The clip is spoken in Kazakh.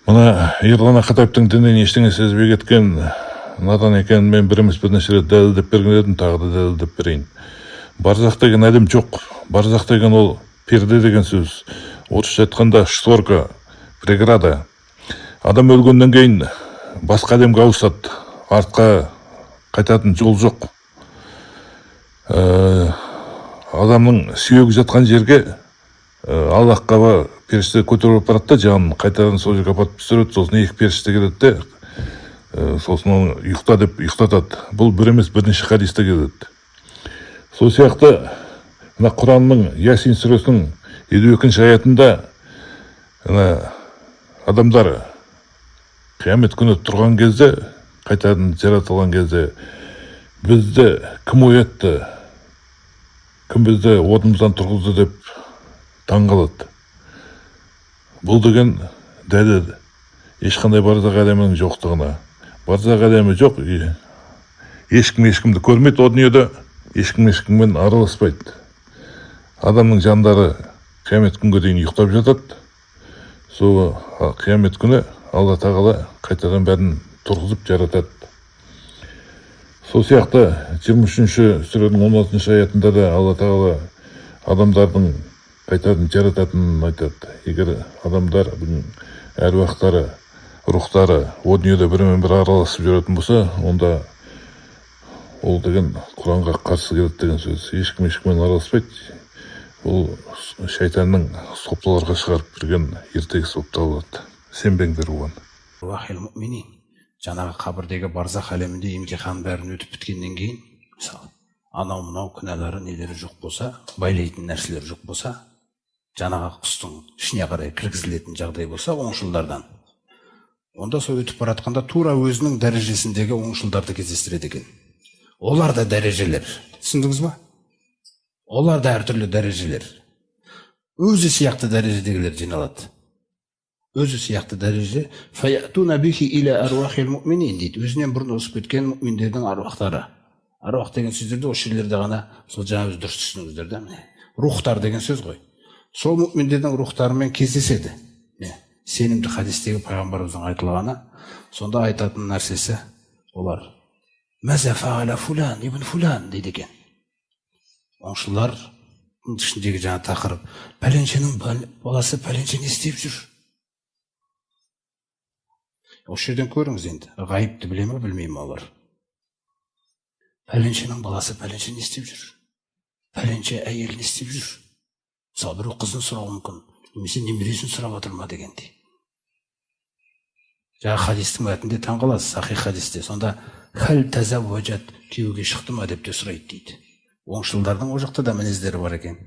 Мына Ерлан Ақатаевтың діннен ештеңе сезбей кеткен надан екенін мен бір емес бірнеше рет дәлелдеп берген едім, тағы да дәлелдеп берейін. Барзақ деген әлем жоқ. Барзақ деген ол перде деген сөз. Орысша айтқанда шторка, преграда. Адам өлгеннен кейін басқа әлемге ауысады. Артқа қайтатын жол жоқ. Адамның сүйегі жатқан жерге Аллахқа періште көтеріп барады да, жанын қайтадан сол жерге апарып түсіреді. Сосын екі періште келеді де, сосын оны ұйықта деп ұйықтатады. Бұл бір емес бірнеше хадисте келеді. Сол сияқты мына Құранның Ясин сүресінің 52-ші аятында адамдар қиямет күні тұрған кезде, қайтадан жаратылған кезде бізді кім оятты, кім бізді орнымыздан тұрғызды деп таңғалады. Бұл деген дәлел ешқандай барзақ әлемінің жоқтығына. Барзақ әлемі жоқ, ешкім ешкімді көрмейді, о дүниеде ешкім ешкіммен араласпайды. Адамның жандары қиямет күнге дейін ұйықтап жатады. Сол қиямет күні Алла тағала қайтадан бәрін тұрғызып жаратады. Сол сияқты 23-ші сүренің 16-ші аятында да Алла тағала адамдардың қайтадан жарататынын айтады. Егер адамдардың әруақтары, рухтары о дүниеде бірімен бір араласып жүретін болса, онда ол деген Құранға қарсы келеді деген сөз. Ешкім ешкіммен араласпайды. Ол шайтанның сопталарға шығарып берген ертегісі болып табылады. Сенбеңдер оған. Жаңағы қабірдегі барзақ әлемінде емтихан бәрін өтіп біткеннен кейін, мысалы, анау-мынау күнәлары нелері жоқ болса, байлайтын нәрселер жоқ болса, жаңағы құстың ішіне қарай кіргізілетін жағдай болса, оңшылдардан, онда сол өтіп баратқанда тура өзінің дәрежесіндегі оңшылдарды кездестіреді екен. Олар да дәрежелер. Түсіндіңіз ба? Олар да әртүрлі дәрежелер. Өзі сияқты дәрежедегілер жиналады. Өзі сияқты дәреже фаятуна бихи иля аруахил муъминин дейді. Өзінен бұрын өсіп кеткен мұъминдердің аруақтары. Аруақ деген сөздерде осы жерлерде ғана сол жаңа дұрыс түсініңіздер да. Рухтар деген сөз ғой. Сол мұъминдердің рухтарымен кездеседі. Сенімді хадистегі пайғамбарымыздың айтылғаны, сонда айтатын нәрсесі олар мәзә фаала фулан ибн фулан дейді екен. Оңшылар ішіндегі жаңа тақырып пәленшенің баласы пәленше не істеп жүр? Осы жерден көріңіз енді, ғайыпты біле ме, білмей ме олар? Пәленшенің баласы пәленше не істеп жүр? Пәленше әйел не істеп жүр? Мысалы, біреу қызын сұрауы мүмкін, немесе немересін сұрап отыр ма дегендей. Жаңа хадистің мәтінде таңғаласыз, сахих хадисте. Сонда хәл тазавважат, күйеуге шықты ма деп те сұрайды дейді. Оңшылдардың о жақта да мінездері бар екен.